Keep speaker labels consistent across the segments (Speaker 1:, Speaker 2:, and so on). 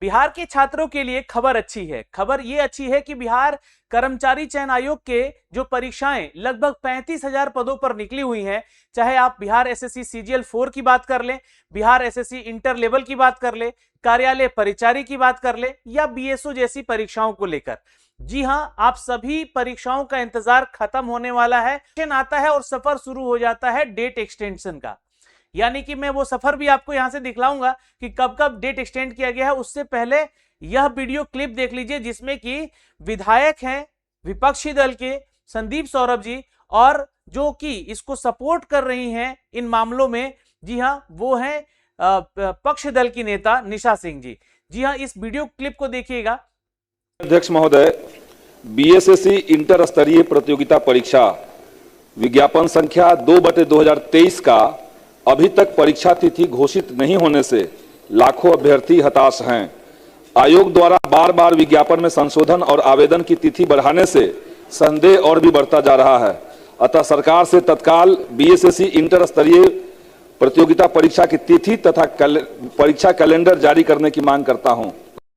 Speaker 1: बिहार के छात्रों के लिए खबर अच्छी है। खबर ये अच्छी है कि बिहार कर्मचारी चयन आयोग के जो परीक्षाएं लगभग 35,000 पदों पर निकली हुई हैं, चाहे आप बिहार एसएससी सीजीएल 4 की बात कर लें, बिहार एसएससी इंटर लेवल की बात कर ले, कार्यालय परिचारी की बात कर ले, या बीएसओ जैसी परीक्षाओं को लेकर, जी हां, आप सभी परीक्षाओं का इंतजार खत्म होने वाला है। आता है और सफर शुरू हो जाता है डेट एक्सटेंशन का। यानी कि मैं वो सफर भी आपको यहां से दिखलाऊंगा कि कब कब डेट एक्सटेंड किया गया है। उससे पहले यह वीडियो क्लिप देख लीजिए जिसमें कि विधायक हैं विपक्षी दल के संदीप सौरभ जी, और जो कि इसको सपोर्ट कर रही हैं इन मामलों में, जी हां, वो हैं पक्ष दल की नेता निशा सिंह जी। जी हां, इस वीडियो क्लिप को देखिएगा।
Speaker 2: अध्यक्ष महोदय, बीएसएससी इंटर स्तरीय प्रतियोगिता परीक्षा विज्ञापन संख्या 2/2023 का अभी तक परीक्षा तिथि घोषित नहीं होने से लाखों अभ्यर्थी हताश हैं। आयोग द्वारा बार बार विज्ञापन में संशोधन और आवेदन की तिथि बढ़ाने से संदेह और भी बढ़ता जा रहा है। अतः सरकार से तत्काल बीएसएससी इंटर स्तरीय प्रतियोगिता परीक्षा की तिथि तथा परीक्षा कैलेंडर जारी करने की मांग करता हूं।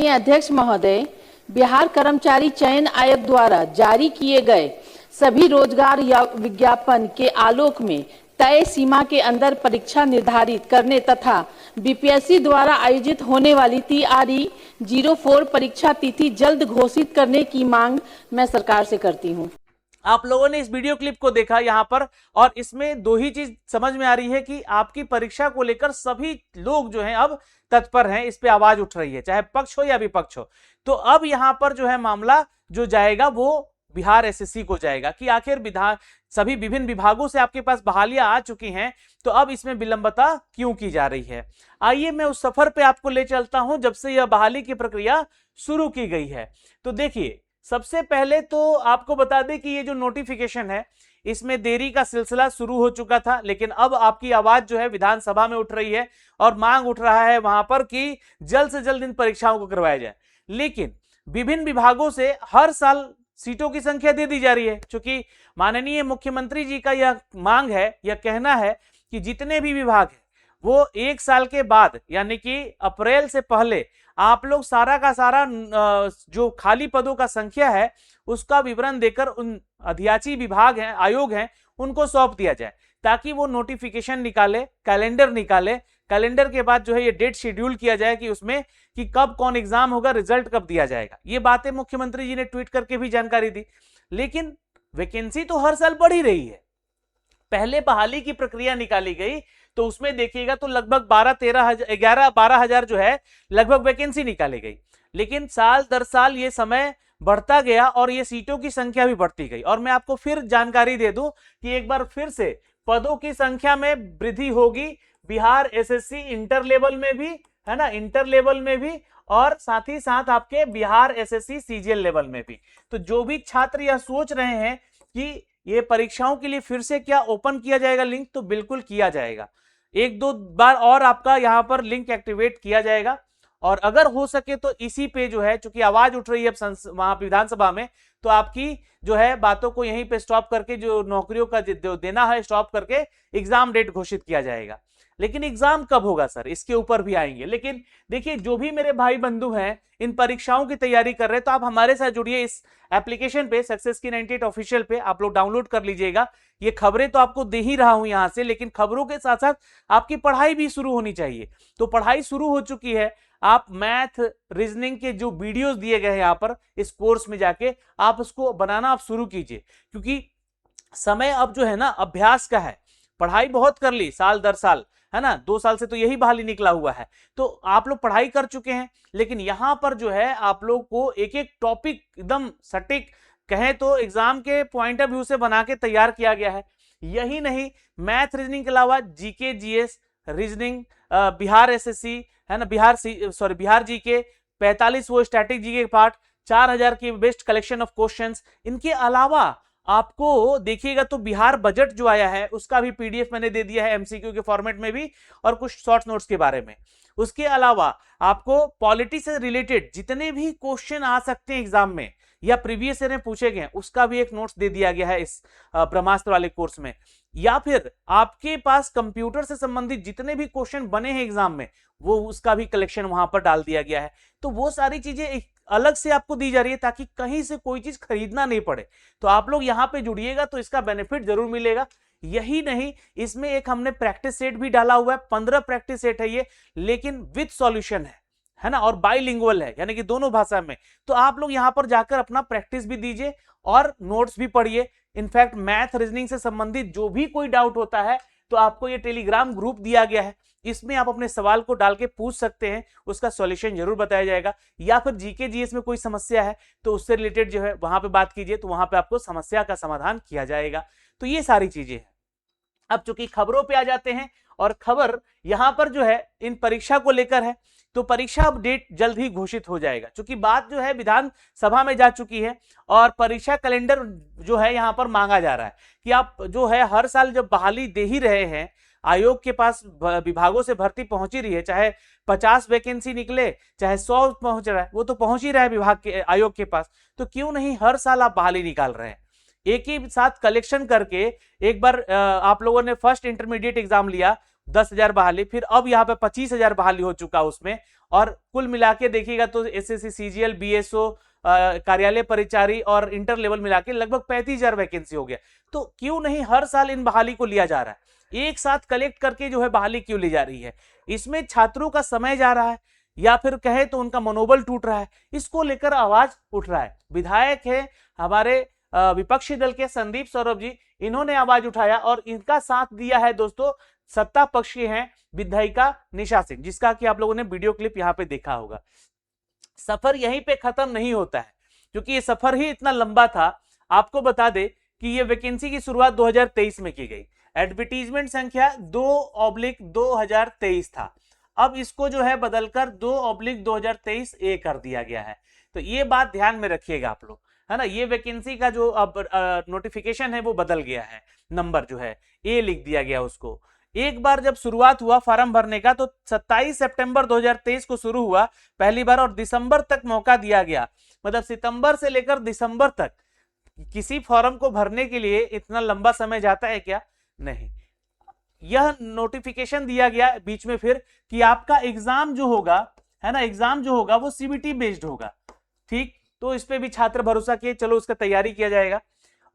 Speaker 3: अध्यक्ष महोदय, बिहार कर्मचारी चयन आयोग द्वारा जारी किए गए सभी रोजगार या विज्ञापन के आलोक में तय सीमा के अंदर परीक्षा निर्धारित करने तथा बीपीएससी द्वारा आयोजित होने वाली TRE 04 परीक्षा तिथि जल्द घोषित करने की मांग मैं सरकार से करती हूं।
Speaker 1: आप लोगों ने इस वीडियो क्लिप को देखा यहां पर, और इसमें दो ही चीज समझ में आ रही है कि आपकी परीक्षा को लेकर सभी लोग जो हैं अब तत्पर हैं, इस पे आवाज उठ रही है, चाहे पक्ष हो या विपक्ष हो। तो अब यहां पर जो है मामला जो जाएगा वो बिहार एसएससी को जाएगा कि आखिर सभी विभिन्न विभागों से आपके पास बहालियां आ चुकी हैं, तो अब इसमें विलंबता क्यों की जा रही है। आइए मैं उस सफर पे आपको ले चलता हूं जब से यह बहाली की प्रक्रिया शुरू की गई है। तो देखिए, सबसे पहले तो आपको बता दें कि ये जो नोटिफिकेशन है इसमें देरी का सिलसिला शुरू हो चुका था, लेकिन अब आपकी आवाज जो है विधानसभा में उठ रही है और मांग उठ रहा है वहां पर कि जल्द से जल्द इन परीक्षाओं को करवाया जाए। लेकिन विभिन्न विभागों से हर साल सीटों की संख्या दे दी जा रही है, क्योंकि माननीय मुख्यमंत्री जी का यह मांग है, यह कहना है कि जितने भी विभाग हैं वो 1 साल के बाद यानी कि अप्रैल से पहले आप लोग सारा का सारा जो खाली पदों का संख्या है उसका विवरण देकर उन अधियाची विभाग हैं, आयोग हैं, उनको सौंप दिया जाए, ताकि वो नोटिफिकेशन निकाले, कैलेंडर निकाले। कैलेंडर के बाद जो है ये डेट शेड्यूल किया जाए कि उसमें कि कब कौन एग्जाम होगा, रिजल्ट कब दिया जाएगा। ये बातें मुख्यमंत्री जी ने ट्वीट करके भी जानकारी दी। लेकिन वैकेंसी तो हर साल बढ़ ही रही है। पहले बहाली की प्रक्रिया निकाली गई तो उसमें देखिएगा तो लगभग 12 हजार जो है लगभग वैकेंसी निकाली गई, लेकिन साल दर साल ये समय बढ़ता गया और ये सीटों की संख्या भी बढ़ती गई। और मैं आपको फिर जानकारी दे दूं कि एक बार फिर से पदों की संख्या में वृद्धि होगी बिहार एसएससी इंटर लेवल में भी, है ना, इंटर लेवल में भी, और साथ ही साथ आपके बिहार एसएससी सीजीएल लेवल में भी। तो जो भी छात्र यह सोच रहे हैं कि ये परीक्षाओं के लिए फिर से क्या ओपन किया जाएगा लिंक, तो बिल्कुल किया जाएगा। 1-2 बार और आपका यहां पर लिंक एक्टिवेट किया जाएगा, और अगर हो सके तो इसी पे जो है, चूंकि आवाज उठ रही है अब वहां विधानसभा में, तो आपकी जो है बातों को यहीं पे स्टॉप करके जो नौकरियों का देना है स्टॉप करके एग्जाम डेट घोषित किया जाएगा। लेकिन एग्जाम कब होगा सर, इसके ऊपर भी आएंगे। लेकिन देखिए, जो भी मेरे भाई बंधु हैं इन परीक्षाओं की तैयारी कर रहे हैं, तो आप हमारे साथ जुड़िए इस एप्लीकेशन पे, सक्सेस की 98 ऑफिशियल पे आप लोग डाउनलोड कर लीजिएगा। ये खबरें तो आपको दे ही रहा हूं यहां से, लेकिन खबरों के साथ साथ आपकी पढ़ाई भी शुरू होनी चाहिए। तो पढ़ाई शुरू हो चुकी है। आप मैथ रीजनिंग के जो वीडियोस दिए गए हैं यहाँ पर इस कोर्स में जाके आप उसको बनाना आप शुरू कीजिए, क्योंकि समय अब जो है ना अभ्यास का है। पढ़ाई बहुत कर ली साल दर साल, है ना, 2 साल से तो यही बहाली निकला हुआ है, तो आप लोग पढ़ाई कर चुके हैं। लेकिन यहां पर जो है आप लोग को एक एक टॉपिक एकदम सटीक कहें तो एग्जाम के पॉइंट ऑफ व्यू से बना के तैयार किया गया है। यही नहीं, मैथ रीजनिंग के अलावा GK GS reasoning, Bihar SSC, है ना, बिहार जीके 45 वो स्टैटिक जीके के पार्ट, 4000 की बेस्ट कलेक्शन ऑफ क्वेश्चंस। इनके अलावा आपको देखिएगा तो बिहार बजट जो आया है उसका भी पीडीएफ मैंने दे दिया है एमसीक्यू के फॉर्मेट में भी, और कुछ शॉर्ट नोट्स के बारे में। उसके अलावा आपको पॉलिटी से रिलेटेड जितने भी क्वेश्चन आ सकते हैं एग्जाम में या प्रीवियस ईयर में पूछे गए उसका भी एक नोट्स दे दिया गया है इस ब्रह्मास्त्र वाले कोर्स में। या फिर आपके पास कंप्यूटर से संबंधित जितने भी क्वेश्चन बने हैं एग्जाम में वो उसका भी कलेक्शन वहां पर डाल दिया गया है। तो वो सारी चीजें एक अलग से आपको दी जा रही है ताकि कहीं से कोई चीज खरीदना नहीं पड़े। तो आप लोग यहाँ पे जुड़िएगा तो इसका बेनिफिट जरूर मिलेगा। यही नहीं, इसमें एक हमने प्रैक्टिस सेट भी डाला हुआ है, 15 प्रैक्टिस सेट है ये, लेकिन विद सॉल्यूशन है ना, और बाइलिंगुअल है यानी कि दोनों भाषा में। तो आप लोग यहां पर जाकर अपना प्रैक्टिस भी दीजिए और नोट्स भी पढ़िए। इनफैक्ट मैथ रीजनिंग से संबंधित जो भी कोई डाउट होता है तो आपको ये टेलीग्राम ग्रुप दिया गया है, इसमें आप अपने सवाल को डाल के पूछ सकते हैं, उसका सॉल्यूशन जरूर बताया जाएगा। या फिर जीके जीएस में कोई समस्या है तो उससे रिलेटेड जो है वहां पे बात कीजिए, तो वहां पे आपको समस्या का समाधान किया जाएगा। तो ये सारी चीजें हैं। अब चूंकि खबरों पे आ जाते हैं, और खबर यहां पर जो है इन परीक्षा को लेकर है, तो परीक्षा अपडेट जल्द ही घोषित हो जाएगा। क्योंकि बात जो है विधानसभा में जा चुकी है और परीक्षा कैलेंडर जो है यहां पर मांगा जा रहा है कि आप जो है हर साल जब बहाली दे ही रहे हैं, आयोग के पास विभागों से भर्ती पहुंच ही रही है, चाहे 50 वैकेंसी निकले चाहे 100 पहुंच रहा है, वो तो पहुंच ही रहा है विभाग के आयोग के पास, तो क्यों नहीं हर साल आप बहाली निकाल रहे हैं। एक ही साथ कलेक्शन करके एक बार आप लोगों ने फर्स्ट इंटरमीडिएट एग्जाम लिया 10,000 बहाली, फिर अब यहाँ पे 25,000 बहाली हो चुका उसमें, और कुल मिला के देखिएगा तो एसएससी सीजीएल बीएसओ कार्यालय परिचारी और इंटर लेवल मिला के लगभग 35,000 वैकेंसी हो गया। तो क्यों नहीं हर साल इन बहाली को लिया जा रहा है, एक साथ कलेक्ट करके जो है बहाली क्यों ली जा रही है। इसमें छात्रों का समय जा रहा है या फिर कहे तो उनका मनोबल टूट रहा है, इसको लेकर आवाज उठ रहा है। विधायक है हमारे विपक्षी दल के संदीप सौरभ जी, इन्होंने आवाज उठाया और इनका साथ दिया है दोस्तों सत्ता पक्ष के हैं विधायिका निशा सिंह, जिसका कि आप लोगों ने वीडियो क्लिप यहाँ पे देखा होगा। सफर यहीं पे खत्म नहीं होता है, क्योंकि ये सफर ही इतना लंबा था। आपको बता दे कि ये वैकेंसी की शुरुआत 2023 में की गई, एडवर्टीजमेंट संख्या 2/2023 था, अब इसको जो है बदलकर 2/2023 ए कर दिया गया है। तो ये बात ध्यान में रखिएगा आप लोग, है ना। ये वैकेंसी का जो अब नोटिफिकेशन है वो बदल गया है, नंबर जो है ए लिख दिया गया उसको। एक बार जब शुरुआत हुआ फॉर्म भरने का तो 27 सितंबर 2023 को शुरू हुआ पहली बार, और दिसंबर तक मौका दिया गया। मतलब सितंबर से लेकर दिसंबर तक किसी फॉर्म को भरने के लिए इतना लंबा समय जाता है क्या? नहीं। यह नोटिफिकेशन दिया गया बीच में फिर कि आपका एग्जाम जो होगा, है ना, एग्जाम जो होगा वो सीबीटी बेस्ड होगा। ठीक, तो इस पे भी छात्र भरोसा किए, चलो उसका तैयारी किया जाएगा।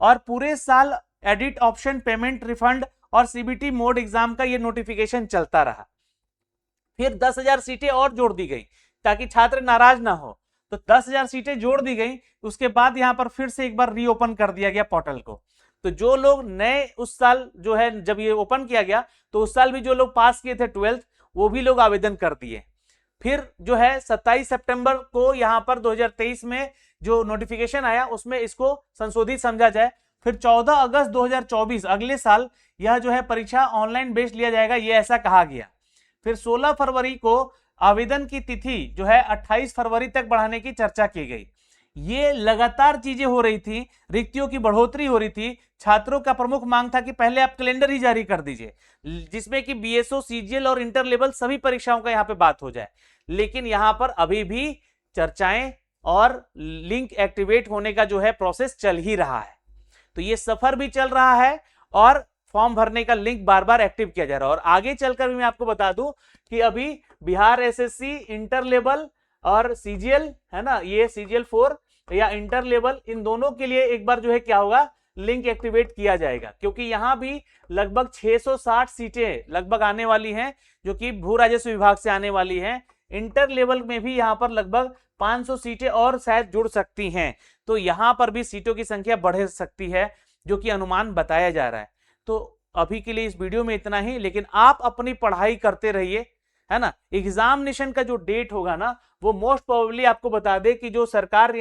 Speaker 1: और पूरे साल एडिट ऑप्शन, पेमेंट रिफंड और सीबीटी मोड एग्जाम का ये नोटिफिकेशन चलता रहा। फिर 10,000 सीटें और जोड़ दी गई ताकि छात्र नाराज ना हो, तो 10,000 सीटें जोड़ दी गई। उसके बाद यहां पर फिर से एक बार रीओपन कर दिया गया पोर्टल को। तो जो लोग नए उस साल जो है जब ये ओपन किया गया तो उस साल भी जो लोग पास किए थे 12th वो भी लोग आवेदन कर दिए। फिर जो है 27 सितंबर को यहां पर 2023 में जो नोटिफिकेशन आया उसमें इसको संशोधित समझा जाए। फिर 14 अगस्त 2024 अगले साल यह जो है परीक्षा ऑनलाइन बेस्ड लिया जाएगा, ये ऐसा कहा गया। फिर 16 फरवरी को आवेदन की तिथि जो है 28 फरवरी तक बढ़ाने की चर्चा की गई। ये लगातार चीजें हो रही थी, रिक्तियों की बढ़ोतरी हो रही थी। छात्रों का प्रमुख मांग था कि पहले आप कैलेंडर ही जारी कर दीजिए जिसमें कि बीएसओ, सीजीएल और इंटर लेवल सभी परीक्षाओं का यहाँ पे बात हो जाए। लेकिन यहाँ पर अभी भी चर्चाएं और लिंक एक्टिवेट होने का जो है प्रोसेस चल ही रहा है। तो ये सफर भी चल रहा है और फॉर्म भरने का लिंक बार बार एक्टिव किया जा रहा है। और आगे चलकर भी मैं आपको बता दूं कि अभी बिहार एसएससी, इंटर लेवल और सीजीएल, है ना, ये सीजीएल 4 या इंटर लेवल, इन दोनों के लिए एक बार जो है क्या होगा, लिंक एक्टिवेट किया जाएगा। क्योंकि यहां भी लगभग 660 सीटें लगभग आने वाली हैं जो कि भू राजस्व विभाग से आने वाली हैं। इंटर लेवल में भी यहां पर लगभग 500 सीटें और शायद जुड़ सकती हैं। तो यहां पर भी सीटों की संख्या बढ़ सकती है जो कि अनुमान बताया जा रहा है। तो अभी के लिए इस वीडियो में इतना ही, लेकिन आप अपनी पढ़ाई करते रहिए, है ना। एग्जामिनेशन का जो डेट होगा ना वो मोस्ट प्रोबेबली आपको बता दे कि जो सरकार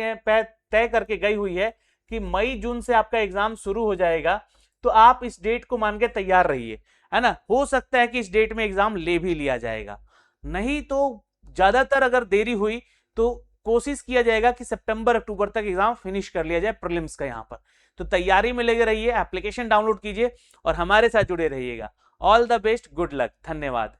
Speaker 1: तय करके गई हुई है कि मई जून से आपका एग्जाम शुरू हो जाएगा। तो आप इस डेट को मान के तैयार रहिए, है ना। हो सकता है कि इस डेट में एग्जाम ले भी लिया जाएगा, नहीं तो ज्यादातर अगर देरी हुई तो कोशिश किया जाएगा कि सितंबर अक्टूबर तक एग्जाम फिनिश कर लिया जाए प्रीलिम्स का। यहाँ पर तो तैयारी में लगे रहिए, एप्लीकेशन डाउनलोड कीजिए और हमारे साथ जुड़े रहिएगा। All the best, good luck, धन्यवाद।